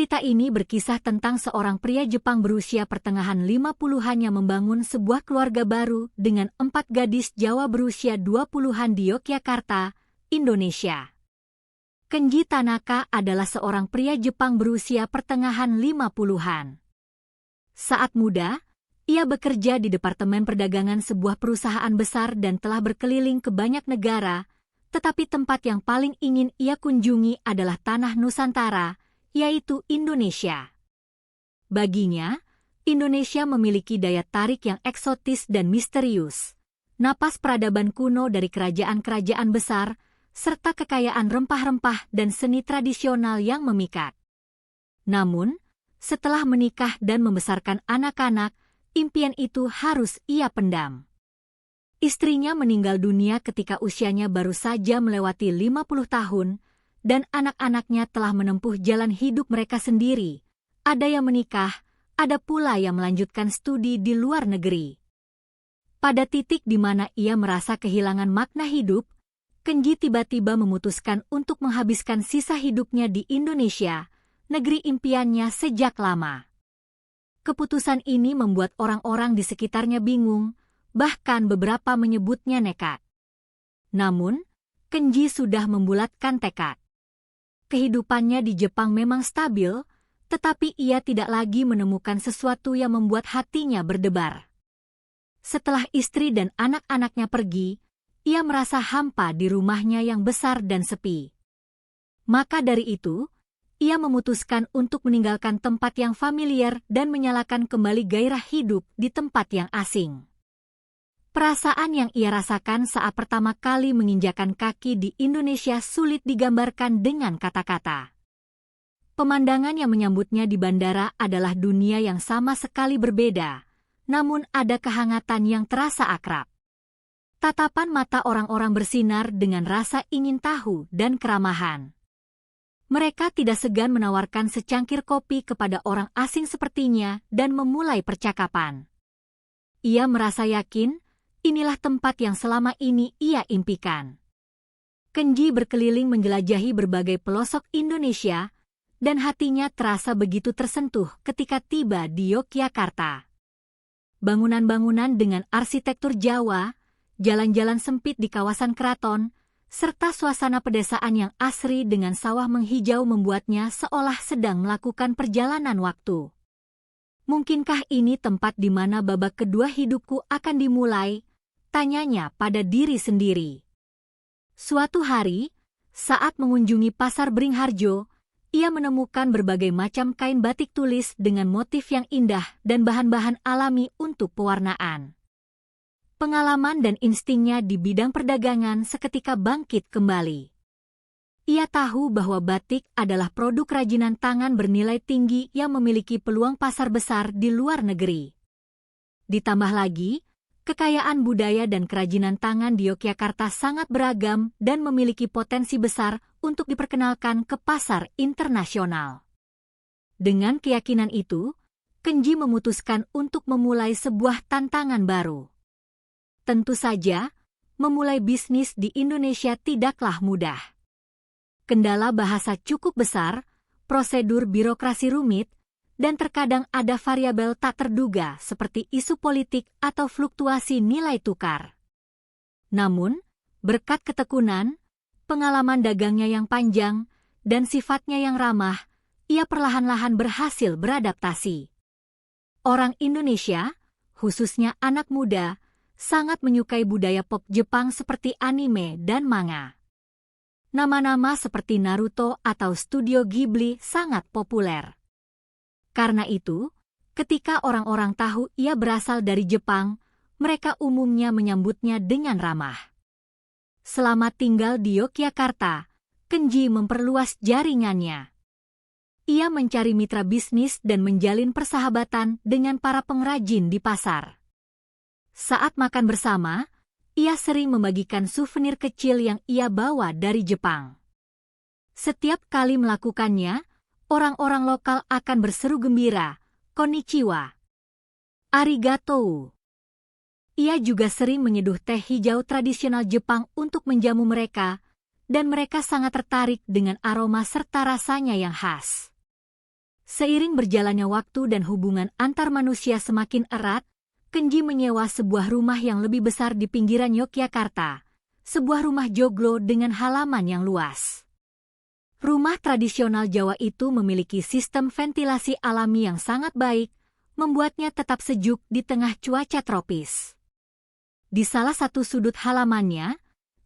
Cerita ini berkisah tentang seorang pria Jepang berusia pertengahan 50-an yang membangun sebuah keluarga baru dengan 4 gadis Jawa berusia 20-an di Yogyakarta, Indonesia. Kenji Tanaka adalah seorang pria Jepang berusia pertengahan 50-an. Saat muda, ia bekerja di Departemen Perdagangan sebuah perusahaan besar dan telah berkeliling ke banyak negara, tetapi tempat yang paling ingin ia kunjungi adalah tanah Nusantara, yaitu Indonesia. Baginya, Indonesia memiliki daya tarik yang eksotis dan misterius, napas peradaban kuno dari kerajaan-kerajaan besar, serta kekayaan rempah-rempah dan seni tradisional yang memikat. Namun, setelah menikah dan membesarkan anak-anak, impian itu harus ia pendam. Istrinya meninggal dunia ketika usianya baru saja melewati 50 tahun, dan anak-anaknya telah menempuh jalan hidup mereka sendiri. Ada yang menikah, ada pula yang melanjutkan studi di luar negeri. Pada titik di mana ia merasa kehilangan makna hidup, Kenji tiba-tiba memutuskan untuk menghabiskan sisa hidupnya di Indonesia, negeri impiannya sejak lama. Keputusan ini membuat orang-orang di sekitarnya bingung, bahkan beberapa menyebutnya nekat. Namun, Kenji sudah membulatkan tekad. Kehidupannya di Jepang memang stabil, tetapi ia tidak lagi menemukan sesuatu yang membuat hatinya berdebar. Setelah istri dan anak-anaknya pergi, ia merasa hampa di rumahnya yang besar dan sepi. Maka dari itu, ia memutuskan untuk meninggalkan tempat yang familiar dan menyalakan kembali gairah hidup di tempat yang asing. Perasaan yang ia rasakan saat pertama kali menginjakan kaki di Indonesia sulit digambarkan dengan kata-kata. Pemandangan yang menyambutnya di bandara adalah dunia yang sama sekali berbeda, namun ada kehangatan yang terasa akrab. Tatapan mata orang-orang bersinar dengan rasa ingin tahu dan keramahan. Mereka tidak segan menawarkan secangkir kopi kepada orang asing sepertinya dan memulai percakapan. Ia merasa yakin, inilah tempat yang selama ini ia impikan. Kenji berkeliling menjelajahi berbagai pelosok Indonesia, dan hatinya terasa begitu tersentuh ketika tiba di Yogyakarta. Bangunan-bangunan dengan arsitektur Jawa, jalan-jalan sempit di kawasan keraton, serta suasana pedesaan yang asri dengan sawah menghijau membuatnya seolah sedang melakukan perjalanan waktu. Mungkinkah ini tempat di mana babak kedua hidupku akan dimulai? Tanyanya pada diri sendiri. Suatu hari, saat mengunjungi pasar Beringharjo, ia menemukan berbagai macam kain batik tulis dengan motif yang indah dan bahan-bahan alami untuk pewarnaan. Pengalaman dan instingnya di bidang perdagangan seketika bangkit kembali. Ia tahu bahwa batik adalah produk kerajinan tangan bernilai tinggi yang memiliki peluang pasar besar di luar negeri. Ditambah lagi, kekayaan budaya dan kerajinan tangan di Yogyakarta sangat beragam dan memiliki potensi besar untuk diperkenalkan ke pasar internasional. Dengan keyakinan itu, Kenji memutuskan untuk memulai sebuah tantangan baru. Tentu saja, memulai bisnis di Indonesia tidaklah mudah. Kendala bahasa cukup besar, prosedur birokrasi rumit, dan terkadang ada variabel tak terduga seperti isu politik atau fluktuasi nilai tukar. Namun, berkat ketekunan, pengalaman dagangnya yang panjang, dan sifatnya yang ramah, ia perlahan-lahan berhasil beradaptasi. Orang Indonesia, khususnya anak muda, sangat menyukai budaya pop Jepang seperti anime dan manga. Nama-nama seperti Naruto atau Studio Ghibli sangat populer. Karena itu, ketika orang-orang tahu ia berasal dari Jepang, mereka umumnya menyambutnya dengan ramah. Selama tinggal di Yogyakarta, Kenji memperluas jaringannya. Ia mencari mitra bisnis dan menjalin persahabatan dengan para pengrajin di pasar. Saat makan bersama, ia sering membagikan souvenir kecil yang ia bawa dari Jepang. Setiap kali melakukannya, orang-orang lokal akan berseru gembira, "Konnichiwa, arigatou." Ia juga sering menyeduh teh hijau tradisional Jepang untuk menjamu mereka, dan mereka sangat tertarik dengan aroma serta rasanya yang khas. Seiring berjalannya waktu dan hubungan antar manusia semakin erat, Kenji menyewa sebuah rumah yang lebih besar di pinggiran Yogyakarta, sebuah rumah joglo dengan halaman yang luas. Rumah tradisional Jawa itu memiliki sistem ventilasi alami yang sangat baik, membuatnya tetap sejuk di tengah cuaca tropis. Di salah satu sudut halamannya,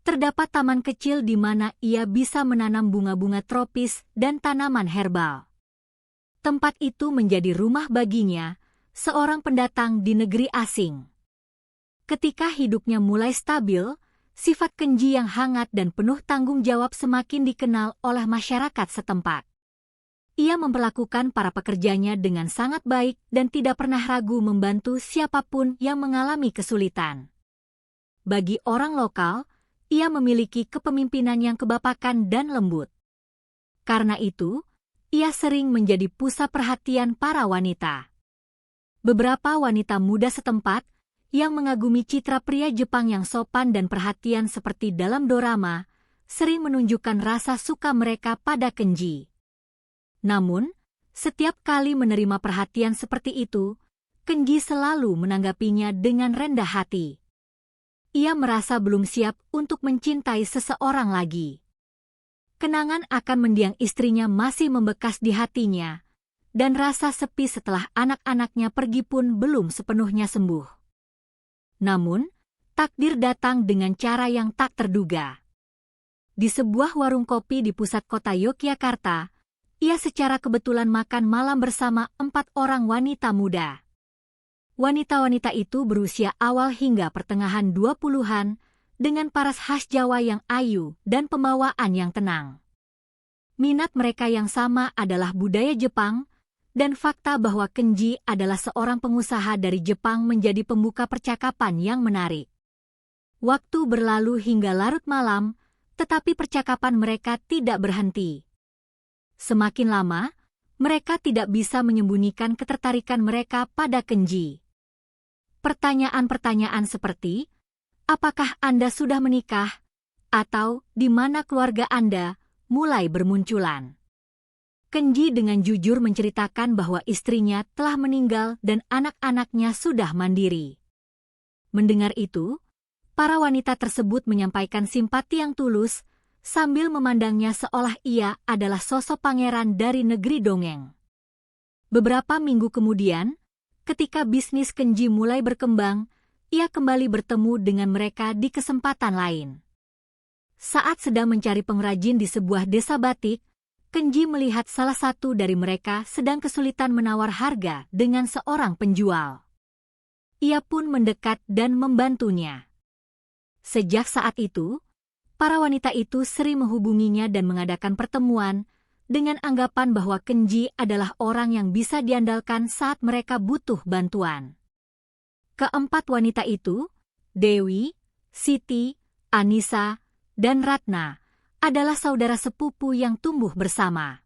terdapat taman kecil di mana ia bisa menanam bunga-bunga tropis dan tanaman herbal. Tempat itu menjadi rumah baginya, seorang pendatang di negeri asing. Ketika hidupnya mulai stabil, sifat Kenji yang hangat dan penuh tanggung jawab semakin dikenal oleh masyarakat setempat. Ia memperlakukan para pekerjanya dengan sangat baik dan tidak pernah ragu membantu siapapun yang mengalami kesulitan. Bagi orang lokal, ia memiliki kepemimpinan yang kebapakan dan lembut. Karena itu, ia sering menjadi pusat perhatian para wanita. Beberapa wanita muda setempat yang mengagumi citra pria Jepang yang sopan dan perhatian seperti dalam dorama, sering menunjukkan rasa suka mereka pada Kenji. Namun, setiap kali menerima perhatian seperti itu, Kenji selalu menanggapinya dengan rendah hati. Ia merasa belum siap untuk mencintai seseorang lagi. Kenangan akan mendiang istrinya masih membekas di hatinya, dan rasa sepi setelah anak-anaknya pergi pun belum sepenuhnya sembuh. Namun, takdir datang dengan cara yang tak terduga. Di sebuah warung kopi di pusat kota Yogyakarta, ia secara kebetulan makan malam bersama 4 orang wanita muda. Wanita-wanita itu berusia awal hingga pertengahan 20-an, dengan paras khas Jawa yang ayu dan pembawaan yang tenang. Minat mereka yang sama adalah budaya Jepang, dan fakta bahwa Kenji adalah seorang pengusaha dari Jepang menjadi pembuka percakapan yang menarik. Waktu berlalu hingga larut malam, tetapi percakapan mereka tidak berhenti. Semakin lama, mereka tidak bisa menyembunyikan ketertarikan mereka pada Kenji. Pertanyaan-pertanyaan seperti, apakah Anda sudah menikah? Atau di mana keluarga Anda? Mulai bermunculan. Kenji dengan jujur menceritakan bahwa istrinya telah meninggal dan anak-anaknya sudah mandiri. Mendengar itu, para wanita tersebut menyampaikan simpati yang tulus sambil memandangnya seolah ia adalah sosok pangeran dari negeri dongeng. Beberapa minggu kemudian, ketika bisnis Kenji mulai berkembang, ia kembali bertemu dengan mereka di kesempatan lain. Saat sedang mencari pengrajin di sebuah desa batik, Kenji melihat salah satu dari mereka sedang kesulitan menawar harga dengan seorang penjual. Ia pun mendekat dan membantunya. Sejak saat itu, para wanita itu sering menghubunginya dan mengadakan pertemuan dengan anggapan bahwa Kenji adalah orang yang bisa diandalkan saat mereka butuh bantuan. Keempat wanita itu, Dewi, Siti, Anissa, dan Ratna, adalah saudara sepupu yang tumbuh bersama.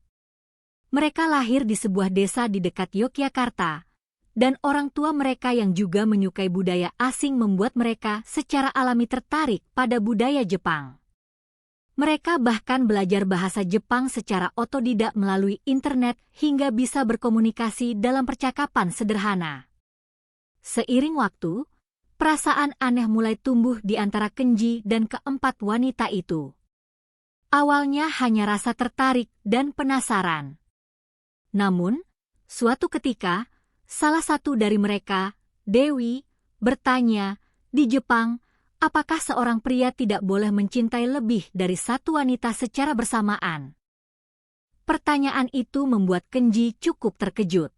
Mereka lahir di sebuah desa di dekat Yogyakarta, dan orang tua mereka yang juga menyukai budaya asing membuat mereka secara alami tertarik pada budaya Jepang. Mereka bahkan belajar bahasa Jepang secara otodidak melalui internet hingga bisa berkomunikasi dalam percakapan sederhana. Seiring waktu, perasaan aneh mulai tumbuh di antara Kenji dan keempat wanita itu. Awalnya hanya rasa tertarik dan penasaran. Namun, suatu ketika, salah satu dari mereka, Dewi, bertanya, di Jepang, apakah seorang pria tidak boleh mencintai lebih dari satu wanita secara bersamaan? Pertanyaan itu membuat Kenji cukup terkejut.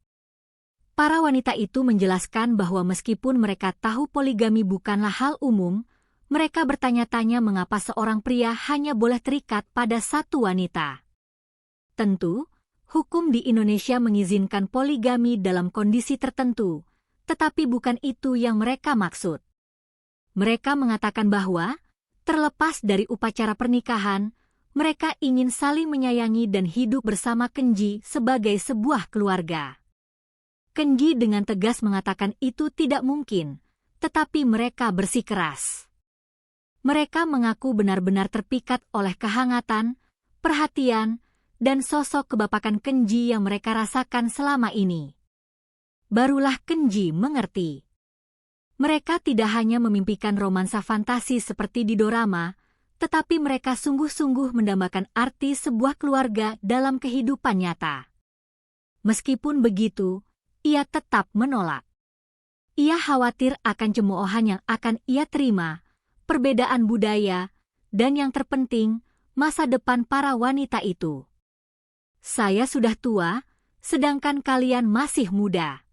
Para wanita itu menjelaskan bahwa meskipun mereka tahu poligami bukanlah hal umum, mereka bertanya-tanya mengapa seorang pria hanya boleh terikat pada satu wanita. Tentu, hukum di Indonesia mengizinkan poligami dalam kondisi tertentu, tetapi bukan itu yang mereka maksud. Mereka mengatakan bahwa, terlepas dari upacara pernikahan, mereka ingin saling menyayangi dan hidup bersama Kenji sebagai sebuah keluarga. Kenji dengan tegas mengatakan itu tidak mungkin, tetapi mereka bersikeras. Mereka mengaku benar-benar terpikat oleh kehangatan, perhatian, dan sosok kebapakan Kenji yang mereka rasakan selama ini. Barulah Kenji mengerti. Mereka tidak hanya memimpikan romansa fantasi seperti di dorama, tetapi mereka sungguh-sungguh mendambakan arti sebuah keluarga dalam kehidupan nyata. Meskipun begitu, ia tetap menolak. Ia khawatir akan cemoohan yang akan ia terima, perbedaan budaya, dan yang terpenting, masa depan para wanita itu. Saya sudah tua, sedangkan kalian masih muda.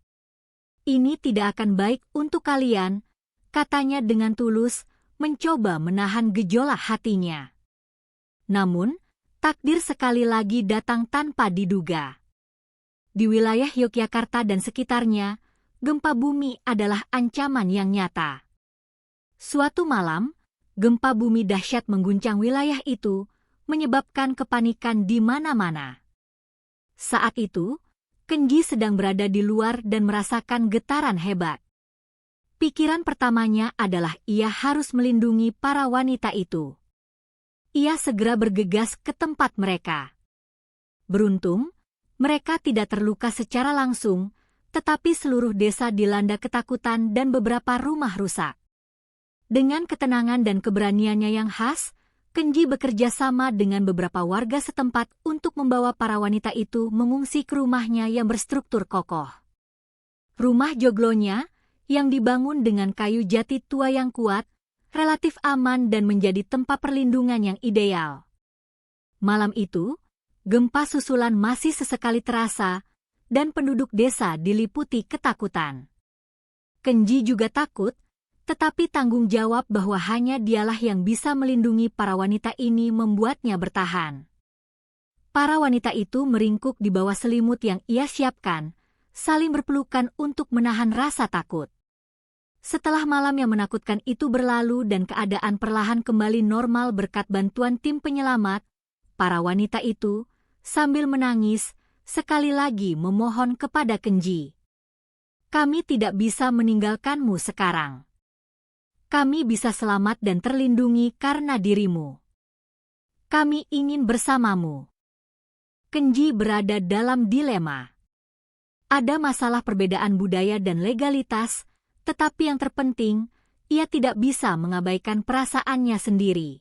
Ini tidak akan baik untuk kalian, katanya dengan tulus, mencoba menahan gejolak hatinya. Namun, takdir sekali lagi datang tanpa diduga. Di wilayah Yogyakarta dan sekitarnya, gempa bumi adalah ancaman yang nyata. Suatu malam, gempa bumi dahsyat mengguncang wilayah itu, menyebabkan kepanikan di mana-mana. Saat itu, Kenji sedang berada di luar dan merasakan getaran hebat. Pikiran pertamanya adalah ia harus melindungi para wanita itu. Ia segera bergegas ke tempat mereka. Beruntung, mereka tidak terluka secara langsung, tetapi seluruh desa dilanda ketakutan dan beberapa rumah rusak. Dengan ketenangan dan keberaniannya yang khas, Kenji bekerja sama dengan beberapa warga setempat untuk membawa para wanita itu mengungsi ke rumahnya yang berstruktur kokoh. Rumah joglonya, yang dibangun dengan kayu jati tua yang kuat, relatif aman dan menjadi tempat perlindungan yang ideal. Malam itu, gempa susulan masih sesekali terasa, dan penduduk desa diliputi ketakutan. Kenji juga takut, tetapi tanggung jawab bahwa hanya dialah yang bisa melindungi para wanita ini membuatnya bertahan. Para wanita itu meringkuk di bawah selimut yang ia siapkan, saling berpelukan untuk menahan rasa takut. Setelah malam yang menakutkan itu berlalu dan keadaan perlahan kembali normal berkat bantuan tim penyelamat, para wanita itu, sambil menangis, sekali lagi memohon kepada Kenji. Kami tidak bisa meninggalkanmu sekarang. Kami bisa selamat dan terlindungi karena dirimu. Kami ingin bersamamu. Kenji berada dalam dilema. Ada masalah perbedaan budaya dan legalitas, tetapi yang terpenting, ia tidak bisa mengabaikan perasaannya sendiri.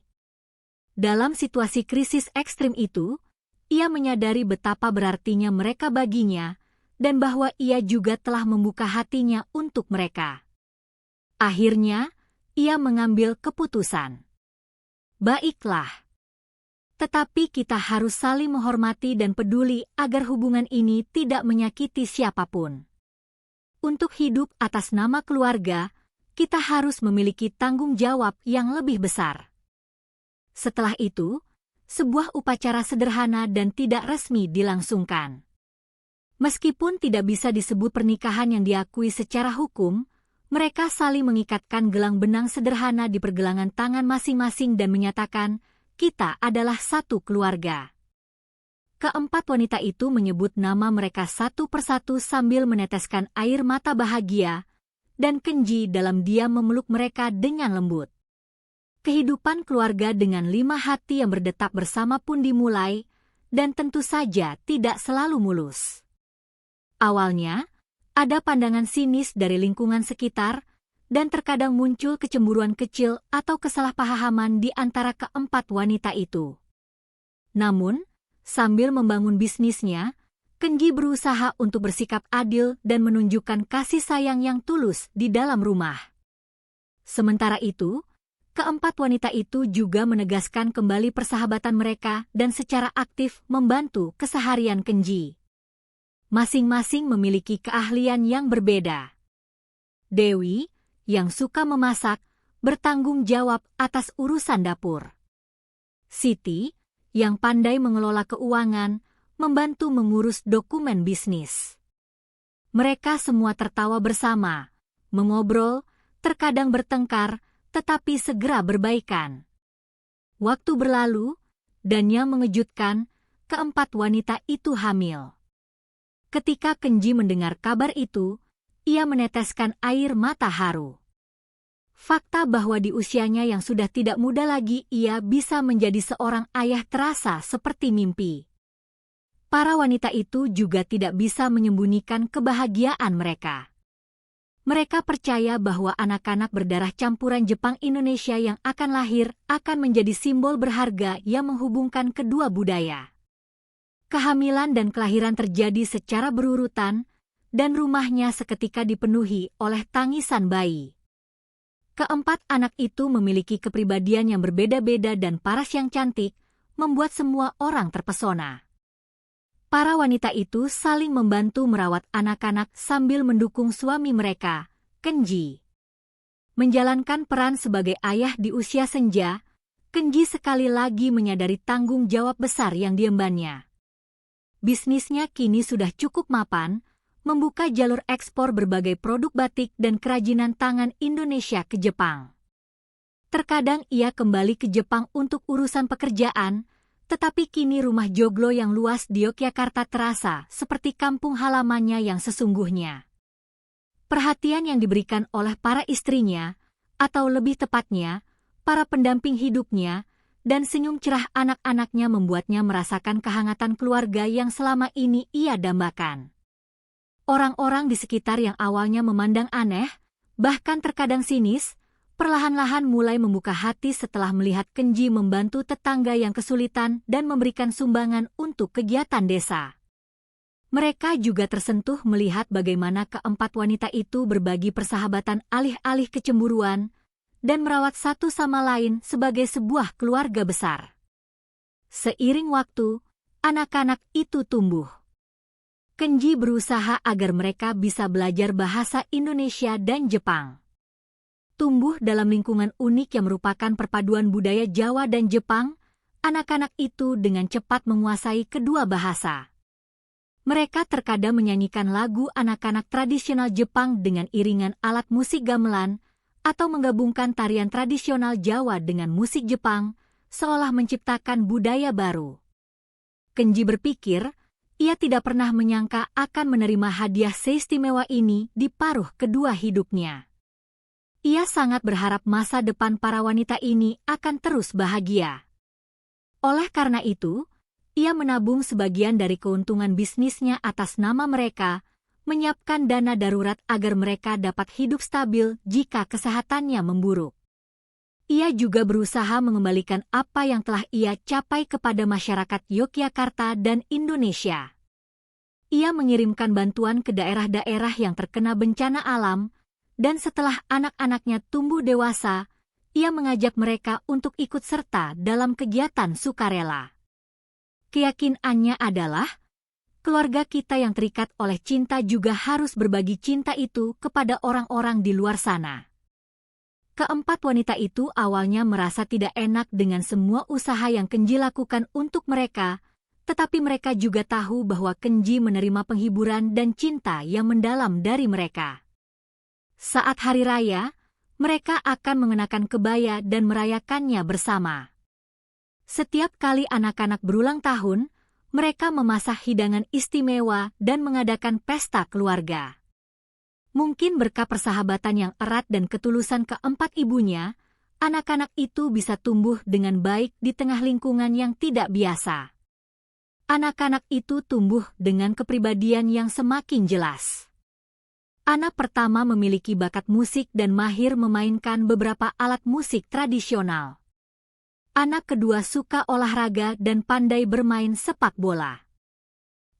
Dalam situasi krisis ekstrim itu, ia menyadari betapa berartinya mereka baginya, dan bahwa ia juga telah membuka hatinya untuk mereka. Akhirnya, ia mengambil keputusan. Baiklah. Tetapi kita harus saling menghormati dan peduli agar hubungan ini tidak menyakiti siapapun. Untuk hidup atas nama keluarga, kita harus memiliki tanggung jawab yang lebih besar. Setelah itu, sebuah upacara sederhana dan tidak resmi dilangsungkan. Meskipun tidak bisa disebut pernikahan yang diakui secara hukum, mereka saling mengikatkan gelang benang sederhana di pergelangan tangan masing-masing dan menyatakan, kita adalah satu keluarga. Keempat wanita itu menyebut nama mereka satu persatu sambil meneteskan air mata bahagia, dan Kenji dalam diam memeluk mereka dengan lembut. Kehidupan keluarga dengan 5 hati yang berdetak bersama pun dimulai, dan tentu saja tidak selalu mulus. Awalnya, ada pandangan sinis dari lingkungan sekitar, dan terkadang muncul kecemburuan kecil atau kesalahpahaman di antara keempat wanita itu. Namun, sambil membangun bisnisnya, Kenji berusaha untuk bersikap adil dan menunjukkan kasih sayang yang tulus di dalam rumah. Sementara itu, keempat wanita itu juga menegaskan kembali persahabatan mereka dan secara aktif membantu keseharian Kenji. Masing-masing memiliki keahlian yang berbeda. Dewi, yang suka memasak, bertanggung jawab atas urusan dapur. Siti, yang pandai mengelola keuangan, membantu mengurus dokumen bisnis. Mereka semua tertawa bersama, mengobrol, terkadang bertengkar, tetapi segera berbaikan. Waktu berlalu, dan yang mengejutkan, keempat wanita itu hamil. Ketika Kenji mendengar kabar itu, ia meneteskan air mata haru. Fakta bahwa di usianya yang sudah tidak muda lagi ia bisa menjadi seorang ayah terasa seperti mimpi. para wanita itu juga tidak bisa menyembunyikan kebahagiaan mereka. Mereka percaya bahwa anak-anak berdarah campuran Jepang-Indonesia yang akan lahir akan menjadi simbol berharga yang menghubungkan kedua budaya. Kehamilan dan kelahiran terjadi secara berurutan, dan rumahnya seketika dipenuhi oleh tangisan bayi. Keempat anak itu memiliki kepribadian yang berbeda-beda dan paras yang cantik, membuat semua orang terpesona. Para wanita itu saling membantu merawat anak-anak sambil mendukung suami mereka, Kenji. Menjalankan peran sebagai ayah di usia senja, Kenji sekali lagi menyadari tanggung jawab besar yang diembannya. Bisnisnya kini sudah cukup mapan, membuka jalur ekspor berbagai produk batik dan kerajinan tangan Indonesia ke Jepang. Terkadang ia kembali ke Jepang untuk urusan pekerjaan, tetapi kini rumah joglo yang luas di Yogyakarta terasa seperti kampung halamannya yang sesungguhnya. Perhatian yang diberikan oleh para istrinya, atau lebih tepatnya, para pendamping hidupnya, dan senyum cerah anak-anaknya membuatnya merasakan kehangatan keluarga yang selama ini ia dambakan. Orang-orang di sekitar yang awalnya memandang aneh, bahkan terkadang sinis, perlahan-lahan mulai membuka hati setelah melihat Kenji membantu tetangga yang kesulitan dan memberikan sumbangan untuk kegiatan desa. Mereka juga tersentuh melihat bagaimana keempat wanita itu berbagi persahabatan alih-alih kecemburuan dan merawat satu sama lain sebagai sebuah keluarga besar. Seiring waktu, anak-anak itu tumbuh. Kenji berusaha agar mereka bisa belajar bahasa Indonesia dan Jepang. Tumbuh dalam lingkungan unik yang merupakan perpaduan budaya Jawa dan Jepang, anak-anak itu dengan cepat menguasai kedua bahasa. Mereka terkadang menyanyikan lagu anak-anak tradisional Jepang dengan iringan alat musik gamelan, atau menggabungkan tarian tradisional Jawa dengan musik Jepang, seolah menciptakan budaya baru. Kenji berpikir, ia tidak pernah menyangka akan menerima hadiah seistimewa ini di paruh kedua hidupnya. Ia sangat berharap masa depan para wanita ini akan terus bahagia. Oleh karena itu, ia menabung sebagian dari keuntungan bisnisnya atas nama mereka, menyiapkan dana darurat agar mereka dapat hidup stabil jika kesehatannya memburuk. Ia juga berusaha mengembalikan apa yang telah ia capai kepada masyarakat Yogyakarta dan Indonesia. Ia mengirimkan bantuan ke daerah-daerah yang terkena bencana alam, dan setelah anak-anaknya tumbuh dewasa, ia mengajak mereka untuk ikut serta dalam kegiatan sukarela. Keyakinannya adalah, keluarga kita yang terikat oleh cinta juga harus berbagi cinta itu kepada orang-orang di luar sana. Keempat wanita itu awalnya merasa tidak enak dengan semua usaha yang Kenji lakukan untuk mereka, tetapi mereka juga tahu bahwa Kenji menerima penghiburan dan cinta yang mendalam dari mereka. Saat hari raya, mereka akan mengenakan kebaya dan merayakannya bersama. Setiap kali anak-anak berulang tahun, mereka memasak hidangan istimewa dan mengadakan pesta keluarga. Mungkin berkat persahabatan yang erat dan ketulusan keempat ibunya, anak-anak itu bisa tumbuh dengan baik di tengah lingkungan yang tidak biasa. Anak-anak itu tumbuh dengan kepribadian yang semakin jelas. Anak pertama memiliki bakat musik dan mahir memainkan beberapa alat musik tradisional. Anak kedua suka olahraga dan pandai bermain sepak bola.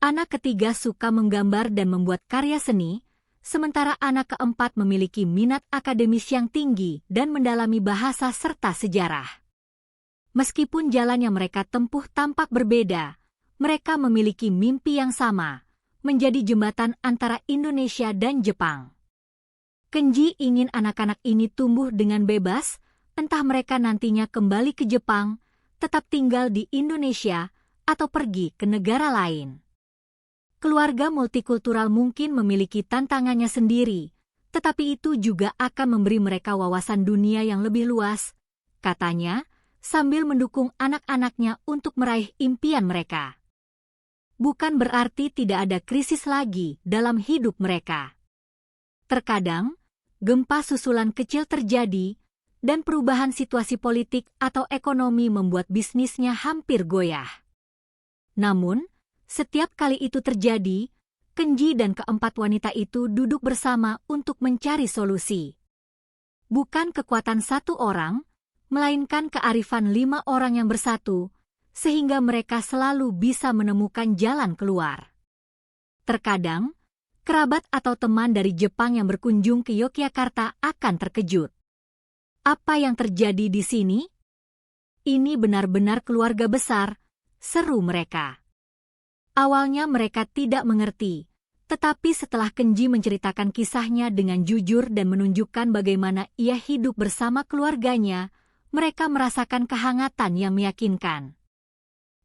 Anak ketiga suka menggambar dan membuat karya seni, sementara anak keempat memiliki minat akademis yang tinggi dan mendalami bahasa serta sejarah. Meskipun jalan yang mereka tempuh tampak berbeda, mereka memiliki mimpi yang sama, menjadi jembatan antara Indonesia dan Jepang. Kenji ingin anak-anak ini tumbuh dengan bebas, entah mereka nantinya kembali ke Jepang, tetap tinggal di Indonesia, atau pergi ke negara lain. Keluarga multikultural mungkin memiliki tantangannya sendiri, tetapi itu juga akan memberi mereka wawasan dunia yang lebih luas, katanya, sambil mendukung anak-anaknya untuk meraih impian mereka. Bukan berarti tidak ada krisis lagi dalam hidup mereka. Terkadang, gempa susulan kecil terjadi, dan perubahan situasi politik atau ekonomi membuat bisnisnya hampir goyah. Namun, Setiap kali itu terjadi, Kenji dan keempat wanita itu duduk bersama untuk mencari solusi. Bukan kekuatan satu orang, melainkan kearifan 5 orang yang bersatu, sehingga mereka selalu bisa menemukan jalan keluar. Terkadang, kerabat atau teman dari Jepang yang berkunjung ke Yogyakarta akan terkejut. Apa yang terjadi di sini? Ini benar-benar keluarga besar, seru mereka. Awalnya mereka tidak mengerti, tetapi setelah Kenji menceritakan kisahnya dengan jujur dan menunjukkan bagaimana ia hidup bersama keluarganya, mereka merasakan kehangatan yang meyakinkan.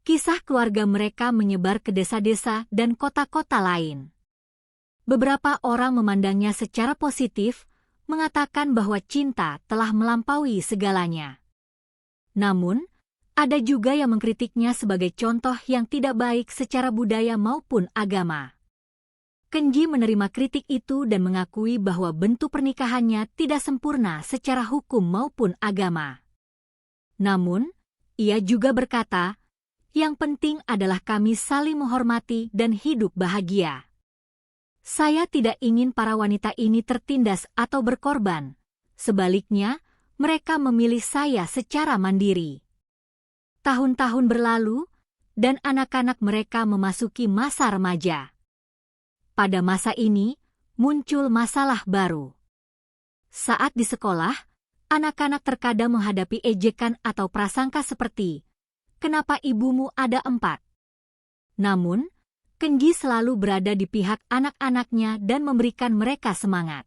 Kisah keluarga mereka menyebar ke desa-desa dan kota-kota lain. Beberapa orang memandangnya secara positif, mengatakan bahwa cinta telah melampaui segalanya. Namun, ada juga yang mengkritiknya sebagai contoh yang tidak baik secara budaya maupun agama. Kenji menerima kritik itu dan mengakui bahwa bentuk pernikahannya tidak sempurna secara hukum maupun agama. Namun, ia juga berkata, yang penting adalah kami saling menghormati dan hidup bahagia. Saya tidak ingin para wanita ini tertindas atau berkorban. Sebaliknya, mereka memilih saya secara mandiri. Tahun-tahun berlalu, dan anak-anak mereka memasuki masa remaja. Pada masa ini, muncul masalah baru. Saat di sekolah, anak-anak terkadang menghadapi ejekan atau prasangka seperti, "Kenapa ibumu ada 4?" Namun, Kenji selalu berada di pihak anak-anaknya dan memberikan mereka semangat.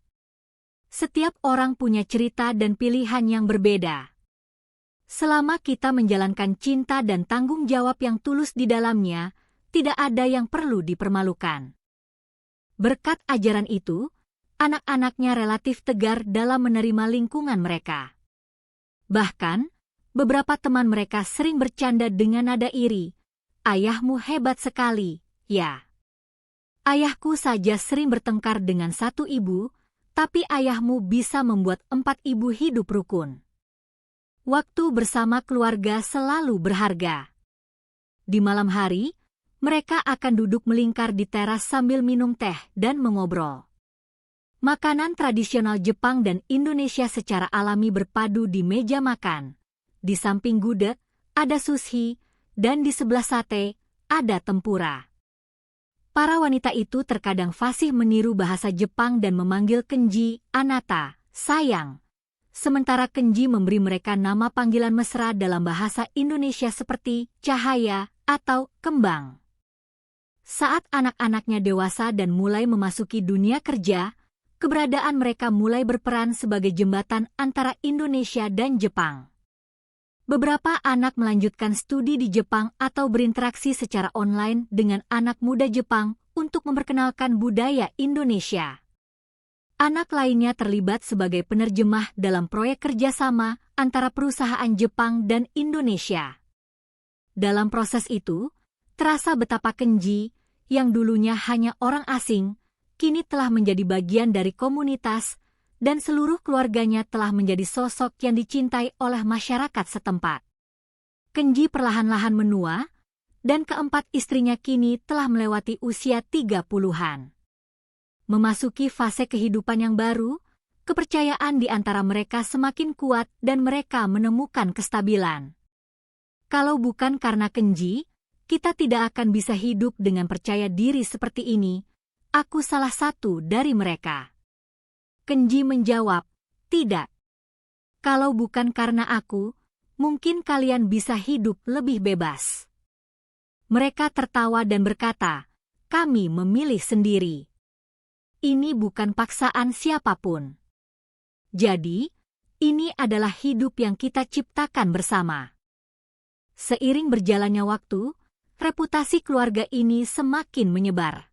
Setiap orang punya cerita dan pilihan yang berbeda. Selama kita menjalankan cinta dan tanggung jawab yang tulus di dalamnya, tidak ada yang perlu dipermalukan. Berkat ajaran itu, anak-anaknya relatif tegar dalam menerima lingkungan mereka. Bahkan, beberapa teman mereka sering bercanda dengan nada iri, "Ayahmu hebat sekali, ya." Ayahku saja sering bertengkar dengan satu ibu, tapi ayahmu bisa membuat 4 ibu hidup rukun. Waktu bersama keluarga selalu berharga. Di malam hari, mereka akan duduk melingkar di teras sambil minum teh dan mengobrol. Makanan tradisional Jepang dan Indonesia secara alami berpadu di meja makan. Di samping gudeg, ada sushi, dan di sebelah sate, ada tempura. Para wanita itu terkadang fasih meniru bahasa Jepang dan memanggil Kenji, "Anata," sayang. Sementara Kenji memberi mereka nama panggilan mesra dalam bahasa Indonesia seperti cahaya atau kembang. Saat anak-anaknya dewasa dan mulai memasuki dunia kerja, keberadaan mereka mulai berperan sebagai jembatan antara Indonesia dan Jepang. Beberapa anak melanjutkan studi di Jepang atau berinteraksi secara online dengan anak muda Jepang untuk memperkenalkan budaya Indonesia. Anak lainnya terlibat sebagai penerjemah dalam proyek kerjasama antara perusahaan Jepang dan Indonesia. Dalam proses itu, terasa betapa Kenji, yang dulunya hanya orang asing, kini telah menjadi bagian dari komunitas, dan seluruh keluarganya telah menjadi sosok yang dicintai oleh masyarakat setempat. Kenji perlahan-lahan menua, dan keempat istrinya kini telah melewati usia 30-an. Memasuki fase kehidupan yang baru, kepercayaan di antara mereka semakin kuat dan mereka menemukan kestabilan. Kalau bukan karena Kenji, kita tidak akan bisa hidup dengan percaya diri seperti ini. Aku salah satu dari mereka. Kenji menjawab, "Tidak. Kalau bukan karena aku, mungkin kalian bisa hidup lebih bebas." Mereka tertawa dan berkata, "Kami memilih sendiri. Ini bukan paksaan siapapun. Jadi, ini adalah hidup yang kita ciptakan bersama." Seiring berjalannya waktu, reputasi keluarga ini semakin menyebar.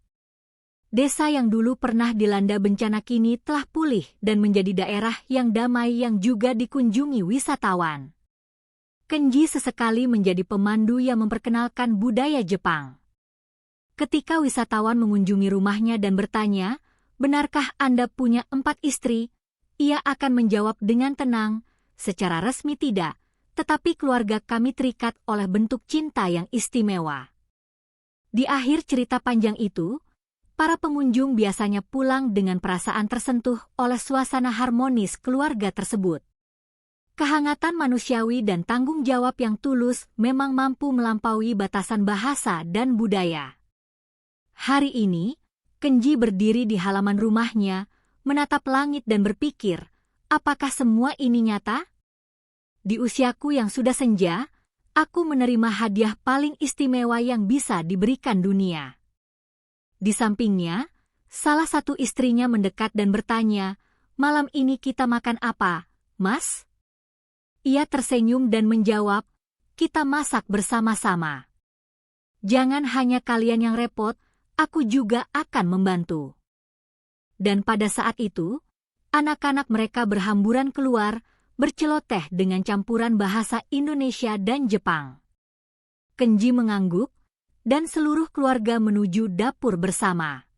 Desa yang dulu pernah dilanda bencana kini telah pulih dan menjadi daerah yang damai yang juga dikunjungi wisatawan. Kenji sesekali menjadi pemandu yang memperkenalkan budaya Jepang. Ketika wisatawan mengunjungi rumahnya dan bertanya, "Benarkah Anda punya 4 istri?" Ia akan menjawab dengan tenang, "Secara resmi tidak, tetapi keluarga kami terikat oleh bentuk cinta yang istimewa." Di akhir cerita panjang itu, para pengunjung biasanya pulang dengan perasaan tersentuh oleh suasana harmonis keluarga tersebut. Kehangatan manusiawi dan tanggung jawab yang tulus memang mampu melampaui batasan bahasa dan budaya. Hari ini, Kenji berdiri di halaman rumahnya, menatap langit dan berpikir, apakah semua ini nyata? Di usiaku yang sudah senja, aku menerima hadiah paling istimewa yang bisa diberikan dunia. Di sampingnya, salah satu istrinya mendekat dan bertanya, malam ini kita makan apa, Mas? Ia tersenyum dan menjawab, kita masak bersama-sama. Jangan hanya kalian yang repot, aku juga akan membantu. Dan pada saat itu, anak-anak mereka berhamburan keluar, berceloteh dengan campuran bahasa Indonesia dan Jepang. Kenji mengangguk, dan seluruh keluarga menuju dapur bersama.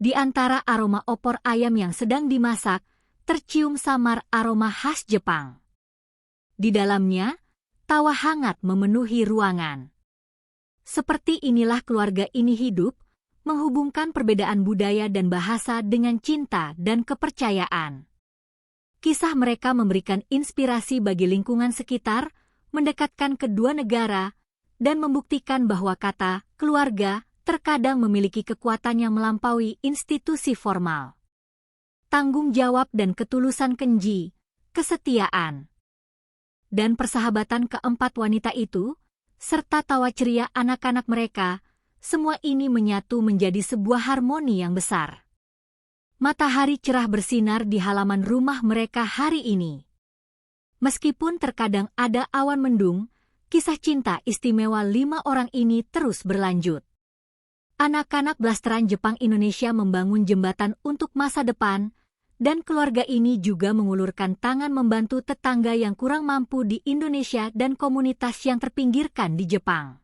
Di antara aroma opor ayam yang sedang dimasak, tercium samar aroma khas Jepang. Di dalamnya, tawa hangat memenuhi ruangan. Seperti inilah keluarga ini hidup, menghubungkan perbedaan budaya dan bahasa dengan cinta dan kepercayaan. Kisah mereka memberikan inspirasi bagi lingkungan sekitar, mendekatkan kedua negara, dan membuktikan bahwa kata keluarga terkadang memiliki kekuatan yang melampaui institusi formal. Tanggung jawab dan ketulusan Kenji, kesetiaan, dan persahabatan keempat wanita itu, serta tawa ceria anak-anak mereka, semua ini menyatu menjadi sebuah harmoni yang besar. Matahari cerah bersinar di halaman rumah mereka hari ini. Meskipun terkadang ada awan mendung, kisah cinta istimewa 5 orang ini terus berlanjut. Anak-anak blasteran Jepang Indonesia membangun jembatan untuk masa depan, dan keluarga ini juga mengulurkan tangan membantu tetangga yang kurang mampu di Indonesia dan komunitas yang terpinggirkan di Jepang.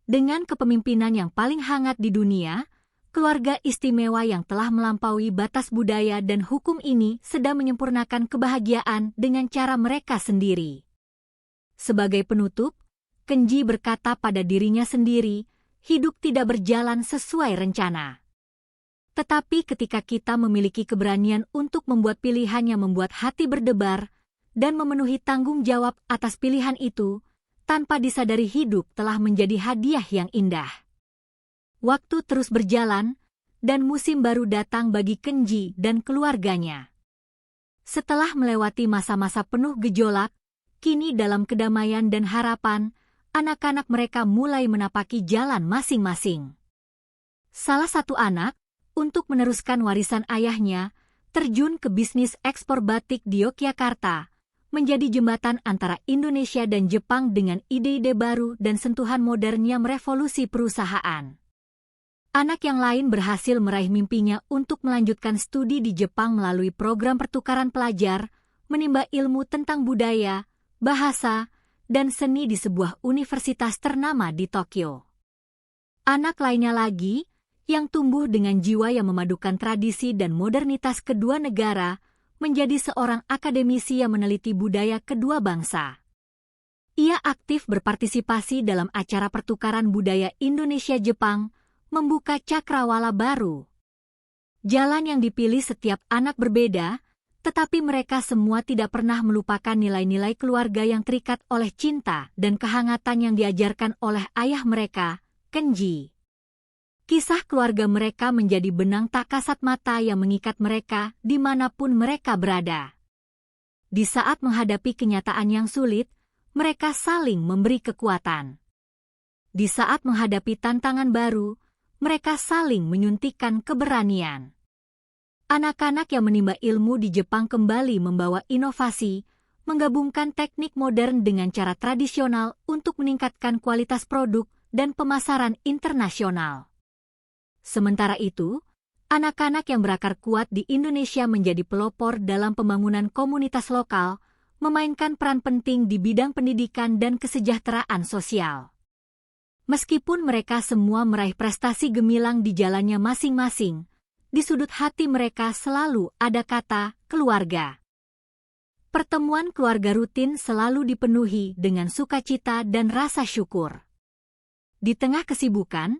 Dengan kepemimpinan yang paling hangat di dunia, keluarga istimewa yang telah melampaui batas budaya dan hukum ini sedang menyempurnakan kebahagiaan dengan cara mereka sendiri. Sebagai penutup, Kenji berkata pada dirinya sendiri, hidup tidak berjalan sesuai rencana. Tetapi ketika kita memiliki keberanian untuk membuat pilihan yang membuat hati berdebar dan memenuhi tanggung jawab atas pilihan itu, tanpa disadari hidup telah menjadi hadiah yang indah. Waktu terus berjalan, dan musim baru datang bagi Kenji dan keluarganya. Setelah melewati masa-masa penuh gejolak, kini dalam kedamaian dan harapan, anak-anak mereka mulai menapaki jalan masing-masing. Salah satu anak, untuk meneruskan warisan ayahnya, terjun ke bisnis ekspor batik di Yogyakarta, menjadi jembatan antara Indonesia dan Jepang dengan ide-ide baru dan sentuhan modern yang merevolusi perusahaan. Anak yang lain berhasil meraih mimpinya untuk melanjutkan studi di Jepang melalui program pertukaran pelajar, menimba ilmu tentang budaya, bahasa, dan seni di sebuah universitas ternama di Tokyo. Anak lainnya lagi, yang tumbuh dengan jiwa yang memadukan tradisi dan modernitas kedua negara, menjadi seorang akademisi yang meneliti budaya kedua bangsa. Ia aktif berpartisipasi dalam acara pertukaran budaya Indonesia-Jepang, membuka cakrawala baru. Jalan yang dipilih setiap anak berbeda, tetapi mereka semua tidak pernah melupakan nilai-nilai keluarga yang terikat oleh cinta dan kehangatan yang diajarkan oleh ayah mereka, Kenji. Kisah keluarga mereka menjadi benang tak kasat mata yang mengikat mereka dimanapun mereka berada. Di saat menghadapi kenyataan yang sulit, mereka saling memberi kekuatan. Di saat menghadapi tantangan baru, mereka saling menyuntikkan keberanian. Anak-anak yang menimba ilmu di Jepang kembali membawa inovasi, menggabungkan teknik modern dengan cara tradisional untuk meningkatkan kualitas produk dan pemasaran internasional. Sementara itu, anak-anak yang berakar kuat di Indonesia menjadi pelopor dalam pembangunan komunitas lokal, memainkan peran penting di bidang pendidikan dan kesejahteraan sosial. Meskipun mereka semua meraih prestasi gemilang di jalannya masing-masing, di sudut hati mereka selalu ada kata keluarga. Pertemuan keluarga rutin selalu dipenuhi dengan sukacita dan rasa syukur. Di tengah kesibukan,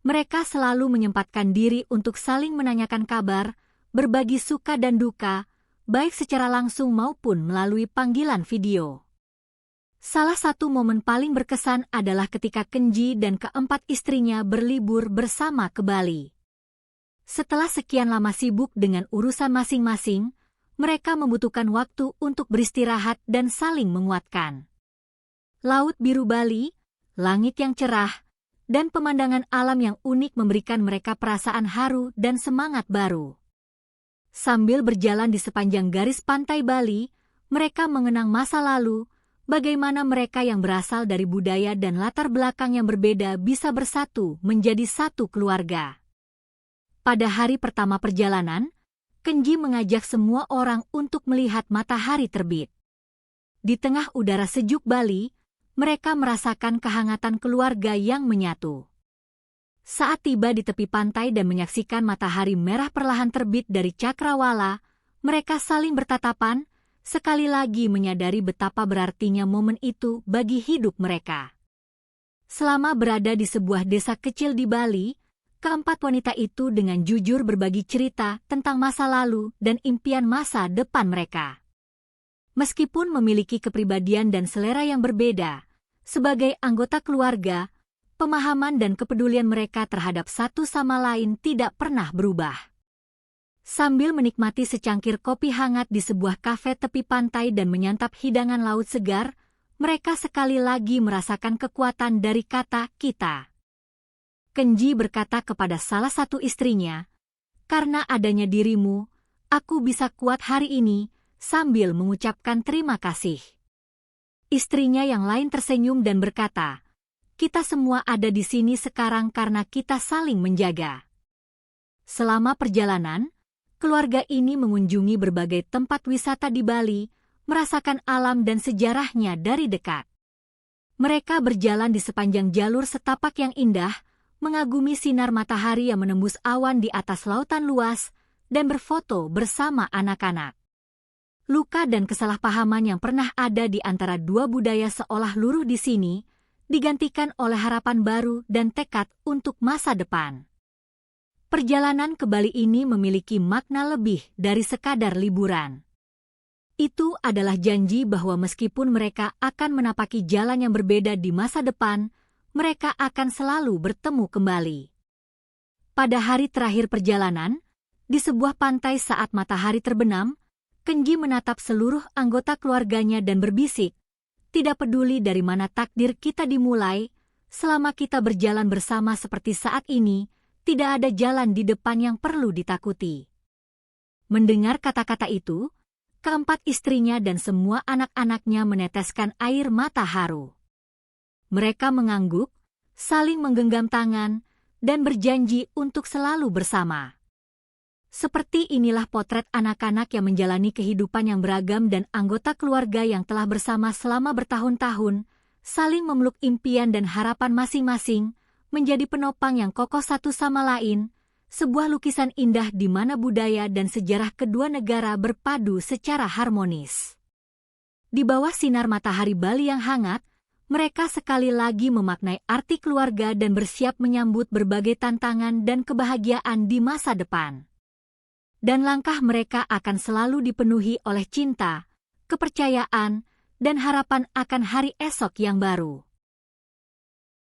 mereka selalu menyempatkan diri untuk saling menanyakan kabar, berbagi suka dan duka, baik secara langsung maupun melalui panggilan video. Salah satu momen paling berkesan adalah ketika Kenji dan keempat istrinya berlibur bersama ke Bali. Setelah sekian lama sibuk dengan urusan masing-masing, mereka membutuhkan waktu untuk beristirahat dan saling menguatkan. Laut biru Bali, langit yang cerah, dan pemandangan alam yang unik memberikan mereka perasaan haru dan semangat baru. Sambil berjalan di sepanjang garis pantai Bali, mereka mengenang masa lalu, bagaimana mereka yang berasal dari budaya dan latar belakang yang berbeda bisa bersatu menjadi satu keluarga. Pada hari pertama perjalanan, Kenji mengajak semua orang untuk melihat matahari terbit. Di tengah udara sejuk Bali, mereka merasakan kehangatan keluarga yang menyatu. Saat tiba di tepi pantai dan menyaksikan matahari merah perlahan terbit dari cakrawala, mereka saling bertatapan, sekali lagi menyadari betapa berartinya momen itu bagi hidup mereka. Selama berada di sebuah desa kecil di Bali, keempat wanita itu dengan jujur berbagi cerita tentang masa lalu dan impian masa depan mereka. Meskipun memiliki kepribadian dan selera yang berbeda, sebagai anggota keluarga, pemahaman dan kepedulian mereka terhadap satu sama lain tidak pernah berubah. Sambil menikmati secangkir kopi hangat di sebuah kafe tepi pantai dan menyantap hidangan laut segar, mereka sekali lagi merasakan kekuatan dari kata kita. Kenji berkata kepada salah satu istrinya, "Karena adanya dirimu, aku bisa kuat hari ini," sambil mengucapkan terima kasih. Istrinya yang lain tersenyum dan berkata, "Kita semua ada di sini sekarang karena kita saling menjaga." Selama perjalanan, keluarga ini mengunjungi berbagai tempat wisata di Bali, merasakan alam dan sejarahnya dari dekat. Mereka berjalan di sepanjang jalur setapak yang indah, mengagumi sinar matahari yang menembus awan di atas lautan luas, dan berfoto bersama anak-anak. Luka dan kesalahpahaman yang pernah ada di antara dua budaya seolah luruh di sini, digantikan oleh harapan baru dan tekad untuk masa depan. Perjalanan ke Bali ini memiliki makna lebih dari sekadar liburan. Itu adalah janji bahwa meskipun mereka akan menapaki jalan yang berbeda di masa depan, mereka akan selalu bertemu kembali. Pada hari terakhir perjalanan, di sebuah pantai saat matahari terbenam, Kenji menatap seluruh anggota keluarganya dan berbisik, "Tidak peduli dari mana takdir kita dimulai, selama kita berjalan bersama seperti saat ini, tidak ada jalan di depan yang perlu ditakuti." Mendengar kata-kata itu, keempat istrinya dan semua anak-anaknya meneteskan air mata haru. Mereka mengangguk, saling menggenggam tangan, dan berjanji untuk selalu bersama. Seperti inilah potret anak-anak yang menjalani kehidupan yang beragam dan anggota keluarga yang telah bersama selama bertahun-tahun, saling memeluk impian dan harapan masing-masing, menjadi penopang yang kokoh satu sama lain, sebuah lukisan indah di mana budaya dan sejarah kedua negara berpadu secara harmonis. Di bawah sinar matahari Bali yang hangat, mereka sekali lagi memaknai arti keluarga dan bersiap menyambut berbagai tantangan dan kebahagiaan di masa depan. Dan langkah mereka akan selalu dipenuhi oleh cinta, kepercayaan, dan harapan akan hari esok yang baru.